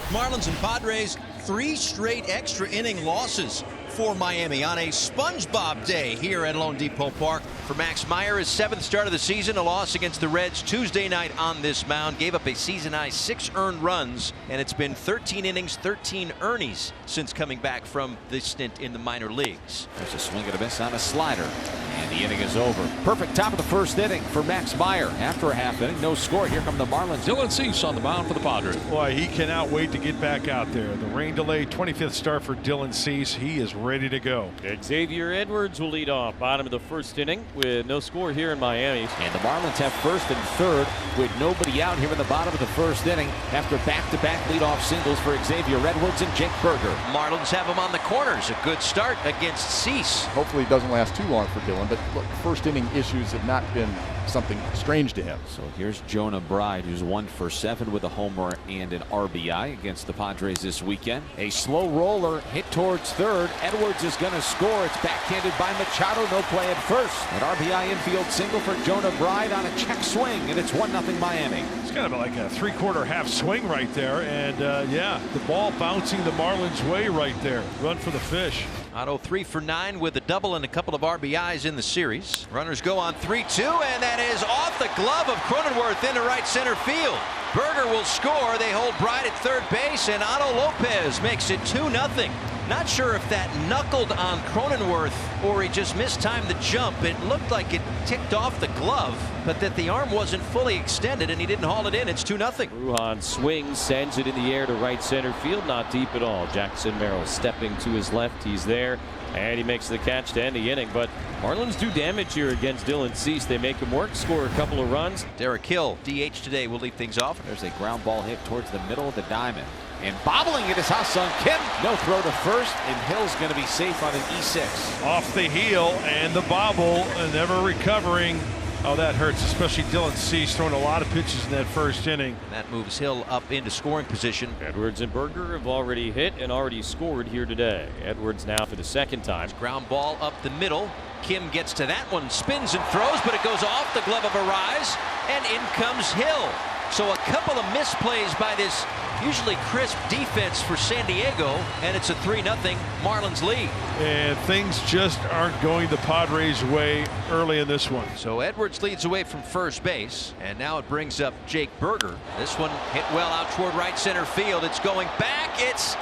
Marlins and Padres, 3 straight extra inning losses for Miami on a SpongeBob day here at Lone Depot Park. For Max Meyer, his 7th start of the season, a loss against the Reds Tuesday night on this mound. Gave up a season-high 6 earned runs, and it's been 13 innings, 13 earnies since coming back from this stint in the minor leagues. There's a swing and a miss on a slider, and the inning is over. Perfect top of the first inning for Max Meyer. After a half inning, no score. Here come the Marlins. Dylan Cease on the mound for the Padres. Boy, he cannot wait to get back out there. The rain delay, 25th start for Dylan Cease. He is ready to go. Xavier Edwards will lead off bottom of the first inning with no score here in Miami. And the Marlins have first and third with nobody out here in the bottom of the first inning after back-to-back leadoff singles for Xavier Edwards and Jake Berger. Marlins have him on the corners. A good start against Cease. Hopefully it doesn't last too long for Dylan, but look, first inning issues have not been something strange to him. So here's Jonah Bride, who's 1 for 7 with a homer and an RBI against the Padres this weekend. A slow roller hit towards third. Edwards is going to score. It's backhanded by Machado. No play at first. An RBI infield single for Jonah Bride on a check swing, and it's 1-0 Miami. It's kind of like a 3/4 half swing right there, and yeah, the ball bouncing the Marlins' way right there. Run for the fish. Otto 3 for 9 with a double and a couple of RBIs in the series. Runners go on 3-2, and that is off the glove of Cronenworth into right center field. Berger will score. They hold Bride at third base, and Otto Lopez makes it 2-0. Not sure if that knuckled on Cronenworth or he just mistimed the jump. It looked like it ticked off the glove, but that the arm wasn't fully extended and he didn't haul it in. It's 2-0. Ruhan swings, sends it in the air to right center field, not deep at all. Jackson Merrill stepping to his left. He's there, and he makes the catch to end the inning. But Marlins do damage here against Dylan Cease. They make him work, score a couple of runs. Derek Hill, DH today, will lead things off. There's a ground ball hit towards the middle of the diamond. And bobbling it is Ha-Sung Kim. No throw to first, and Hill's going to be safe on an E6. Off the heel and the bobble, and never recovering. Oh, that hurts, especially Dylan Cease throwing a lot of pitches in that first inning. That moves Hill up into scoring position. Edwards and Berger have already hit and already scored here today. Edwards now for the second time. Ground ball up the middle. Kim gets to that one, spins and throws, but it goes off the glove of Arise, and in comes Hill. So a couple of misplays by this usually crisp defense for San Diego, and it's a 3-0 Marlins lead. And things just aren't going the Padres' way early in this one. So Edwards leads away from first base, and now it brings up Jake Berger. This one hit well out toward right center field. It's going back. It's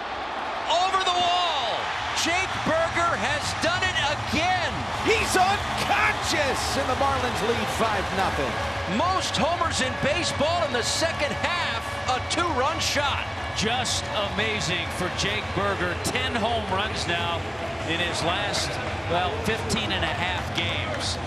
over the wall. Jake Berger has done it again. He's unconscious, and the Marlins lead 5-0. Most homers in baseball in the second half. A 2-run shot. Just amazing for Jake Berger. 10 home runs now in his last, 15 and a half games.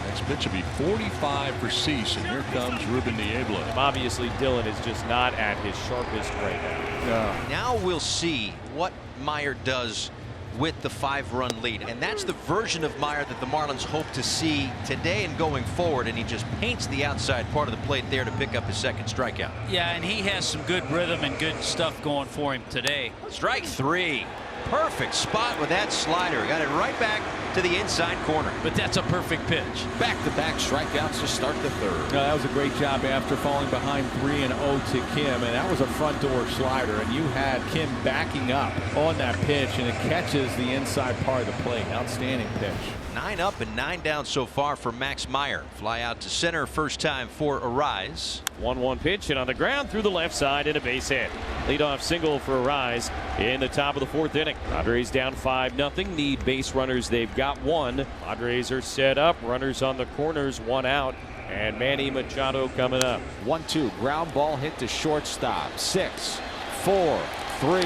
Next pitch will be 45 for Cease, and here comes Ruben Niebla. Obviously, Dylan is just not at his sharpest right now. Now we'll see what Meyer does with the 5-run lead, and that's the version of Meyer that the Marlins hope to see today and going forward, and he just paints the outside part of the plate there to pick up his second strikeout. Yeah, and he has some good rhythm and good stuff going for him today. Strike 3. Perfect spot with that slider. Got it right back to the inside corner. But that's a perfect pitch. Back-to-back strikeouts to start the third. That was a great job after falling behind 3-0 to Kim, and that was a front door slider, and you had Kim backing up on that pitch, and it catches the inside part of the plate. Outstanding pitch. 9 up and 9 down so far for Max Meyer. Fly out to center, first time for Arise. 1-1 pitch, and on the ground through the left side and a base hit. Leadoff single for Arise in the top of the 4th inning. Padres down 5-0. Need base runners. They've got 1. Padres are set up. Runners on the corners, 1 out. And Manny Machado coming up. 1-2. Ground ball hit to shortstop. 6, 4, 3.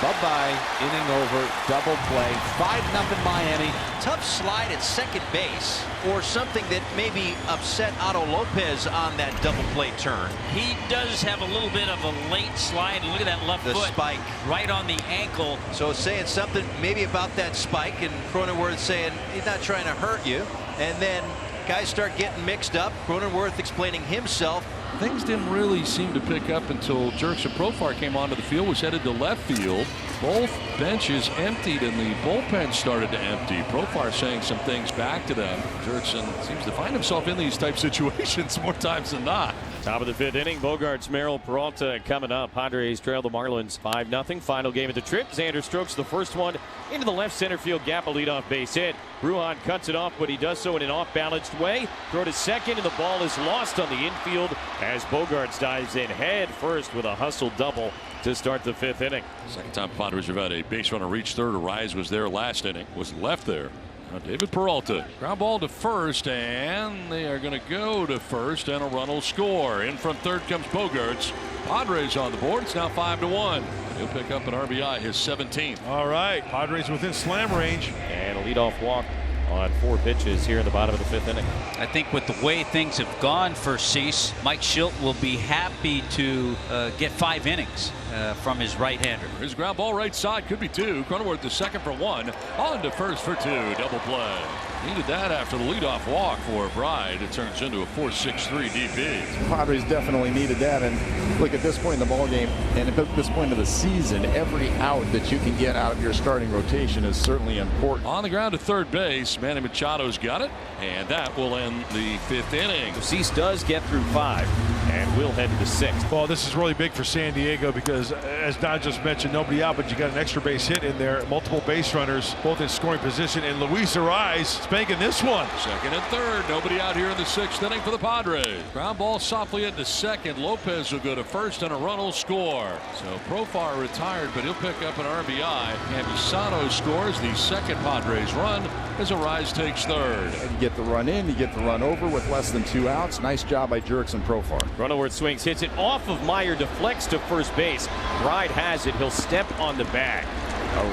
Bye-bye. Inning over. Double play. 5-0 Miami. Tough slide at second base, or something that maybe upset Otto Lopez on that double play turn. He does have a little bit of a late slide. Look at that left The foot. spike. Right on the ankle. So saying something maybe about that spike, and Cronenworth saying he's not trying to hurt you. And then guys start getting mixed up. Cronenworth explaining himself. Things didn't really seem to pick up until Jurickson Profar came onto the field, was headed to left field. Both benches emptied, and the bullpen started to empty. Profar saying some things back to them. Jurickson seems to find himself in these type situations more times than not. Top of the 5th inning, Bogarts, Merrill, Peralta coming up. Padres trail the Marlins 5-0. Final game of the trip. Xander strokes the first one into the left center field gap, a leadoff base hit. Brujan cuts it off, but he does so in an off-balanced way. Throw to second, and the ball is lost on the infield as Bogarts dives in head first with a hustle double to start the 5th inning. Second time Padres have had a base runner reach third. Arise was there last inning, was left there. Now David Peralta, ground ball to first, and they are going to go to first, and a run will score. In from third comes Bogarts. Padres on the board. It's now 5-1. He'll pick up an RBI, his 17th. All right, Padres within slam range. And a leadoff walk on 4 pitches here in the bottom of the 5th inning. I think with the way things have gone for Cease, Mike Schilt will be happy to get 5 innings from his right-hander. His ground ball right side, could be 2. Cronenworth to second for 1. On to first for 2. Double play. Needed that after the leadoff walk for Bride. It turns into a 4.63 DP. Padres definitely needed that. And look, at this point in the ball game and at this point of the season, every out that you can get out of your starting rotation is certainly important. On the ground to third base, Manny Machado's got it, and that will end the 5th inning. Cease does get through 5 and will head to the 6th. Well, this is really big for San Diego because, as Don just mentioned, nobody out, but you got an extra base hit in there. Multiple base runners, both in scoring position, and Luis Arise spanking this one. Second and third, nobody out here in the 6th inning for the Padres. Ground ball softly into second. Lopez will go to first, and a run will score. So Profar retired, but he'll pick up an RBI. Campusano scores the second Padres run as Arise takes third. You get the run in, you get the run over with less than 2 outs. Nice job by Jerks and Profar. Cronenworth swings, hits it off of Meyer, deflects to first base. Bride has it. He'll step on the bag.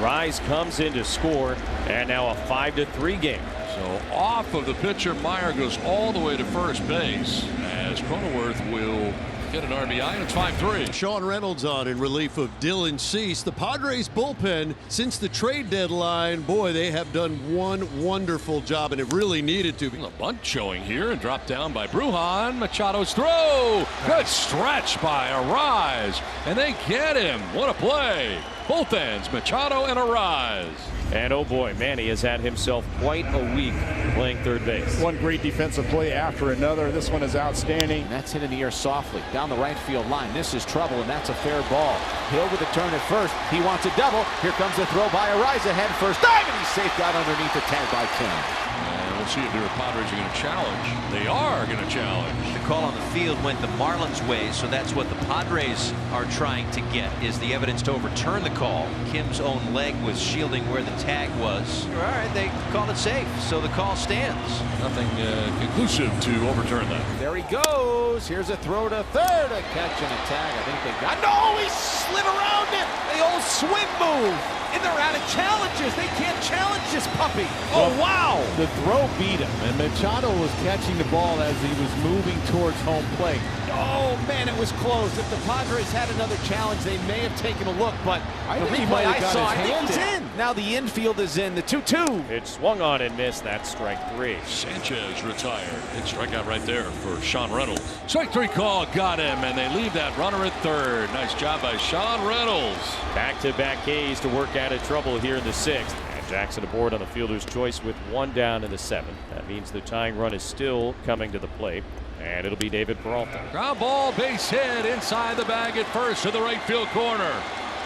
Arise comes in to score, and now a 5-3 game. So off of the pitcher, Meyer goes all the way to first base as Cronenworth will get an RBI, and it's 5-3. Sean Reynolds on in relief of Dylan Cease. The Padres bullpen, since the trade deadline, boy, they have done one wonderful job, and it really needed to. A bunt showing here and dropped down by Brujan. Machado's throw. Good stretch by Arise, and they get him. What a play. Both ends, Machado and Arise. And oh boy, Manny has had himself quite a week playing third base. One great defensive play after another. This one is outstanding. And that's hit in the air softly down the right field line. This is trouble, and that's a fair ball. Hill with a turn at first. He wants a double. Here comes the throw by Arise ahead first. Dive, and he's safe out underneath the tag by Kim. And we'll see if the Padres are going to challenge. They are going to challenge. The call on the field went the Marlins' way, so that's what the Padres are trying to get, is the evidence to overturn the call. Kim's own leg was shielding where the tag was. All right, they called it safe, so the call stands. Nothing conclusive to overturn that. There he goes. Here's a throw to third. A catch and a tag. I think they got. No, he slid around it. The old swim move. And they're out of challenges. They can't challenge this puppy. Oh, wow. The throw beat him, and Machado was catching the ball as he was moving towards home plate. Oh, man, it was close. If the Padres had another challenge, they may have taken a look, but I the think he replay might have I got saw, his I think hand he's in. in. Now the infield is in. The 2-2. It swung on and missed. That's strike 3. Sanchez retired. Big strikeout right there for Sean Reynolds. Strike 3 call, got him, and they leave that runner at third. Nice job by Sean Reynolds. Back-to-back Ks to work out of trouble here in the 6th. And Jackson aboard on the fielder's choice with 1 down in the 7th. That means the tying run is still coming to the plate. And it'll be David Peralta. Ground ball, base hit inside the bag at first to the right field corner.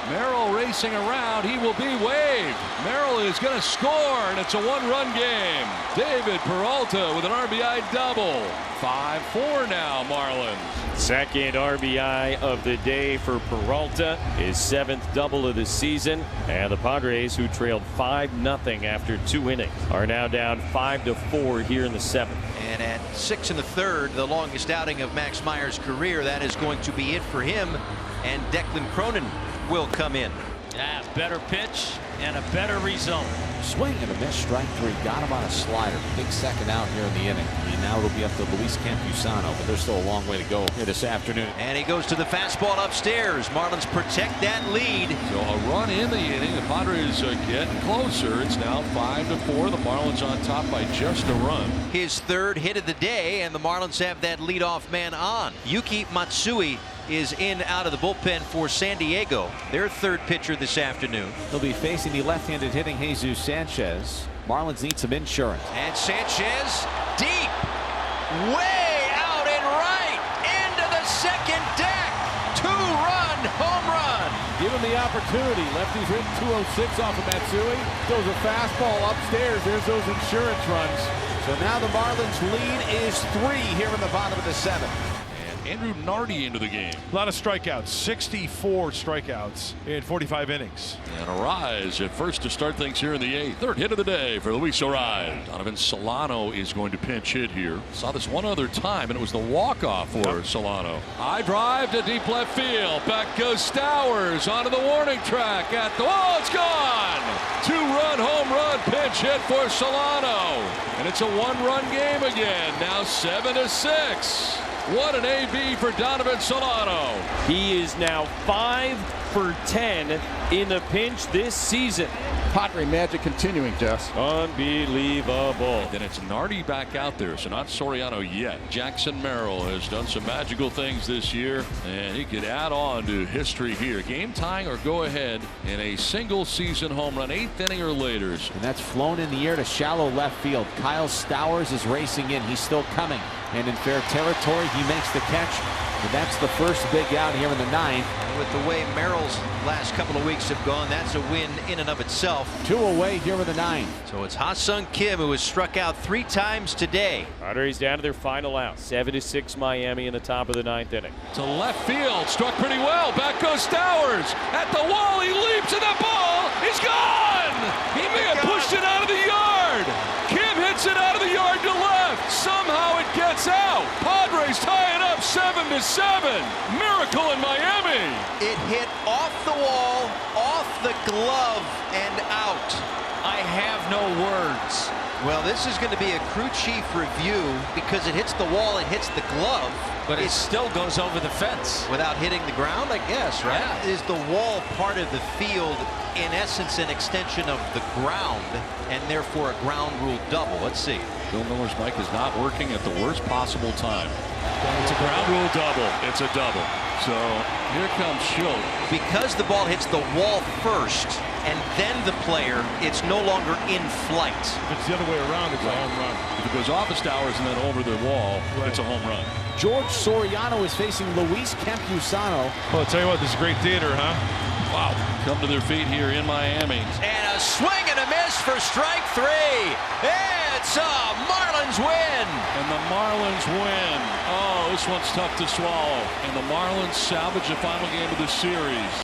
Merrill racing around. He will be waved. Merrill is going to score, and it's a 1-run game. David Peralta with an RBI double. 5-4 now, Marlins. Second RBI of the day for Peralta. His 7th double of the season. And the Padres, who trailed 5-0 after 2 innings, are now down 5-4 here in the 7th. And at 6 1/3, the longest outing of Max Meyer's career, that is going to be it for him. And Declan Cronin will come in. Yeah, better pitch and a better result. Swing and a miss. Strike 3. Got him on a slider. Big second out here in the inning. And now it'll be up to Luis Campusano, but there's still a long way to go here this afternoon. And he goes to the fastball upstairs. Marlins protect that lead. So a run in the inning. The Padres are getting closer. It's now 5-4. The Marlins on top by just a run. His 3rd hit of the day, and the Marlins have that leadoff man on. Yuki Matsui is in out of the bullpen for San Diego, their 3rd pitcher this afternoon. He'll be facing the left-handed hitting Jesus Sanchez. Marlins need some insurance. And Sanchez deep, way out and right into the him the opportunity. Lefty's hitting 206 off of Matsui. Throws a fastball upstairs. There's those insurance runs. So now the Marlins lead is 3 here in the bottom of the 7th. Andrew Nardi into the game. A lot of strikeouts, 64 strikeouts in 45 innings. And Arise at first to start things here in the 8th. Third hit of the day for Luis Arise. Donovan Solano is going to pinch hit here. Saw this one other time, and it was the walk-off for Solano. High drive to deep left field. Back goes Stowers onto the warning track at the wall. It's gone. 2-run home run pinch hit for Solano. And it's a 1-run game again. Now 7-6. What an AB for Donovan Solano. He is now 5 for 10 in the pinch this season. Padre magic continuing, Jess. Unbelievable. Then it's Nardi back out there, so not Soriano yet. Jackson Merrill has done some magical things this year, and he could add on to history here. Game tying or go ahead in a single season home run, 8th inning or later. And that's flown in the air to shallow left field. Kyle Stowers is racing in. He's still coming. And in fair territory, he makes the catch. But that's the first big out here in the 9th. With the way Merrill's last couple of weeks have gone, that's a win in and of itself. 2 away here in the 9th. So it's Ha-Sung Kim, who has struck out 3 times today. Padres down to their final out. 7-6 Miami in the top of the 9th inning. To left field, struck pretty well. Back goes Stowers at the wall. He leaps, and that ball is gone. He may have pushed it out of the yard. Kim hits it out of the yard to left. Somehow it gets out. Padres tie it up 7-7. Miracle in Miami. It hit off the wall, off the glove, and out. I have no words. Well, this is going to be a crew chief review because it hits the wall, it hits the glove. But it still goes over the fence. Without hitting the ground, I guess, right? Yeah. Is the wall part of the field, in essence, an extension of the ground, and therefore a ground rule double? Let's see. Bill Miller's mic is not working at the worst possible time. It's a ground rule double. It's a double. So here comes Schultz. Because the ball hits the wall first and then the player, it's no longer in flight. If it's the other way around, it's a home run. If it goes off the Stowers and then over the wall, it's a home run. George Soriano is facing Luis Campusano. Well, I'll tell you what, this is great theater, huh? Wow. Come to their feet here in Miami. And a swing and a miss for strike 3. It's a Marlins win. And the Marlins win. Oh, this one's tough to swallow. And the Marlins salvage the final game of the series.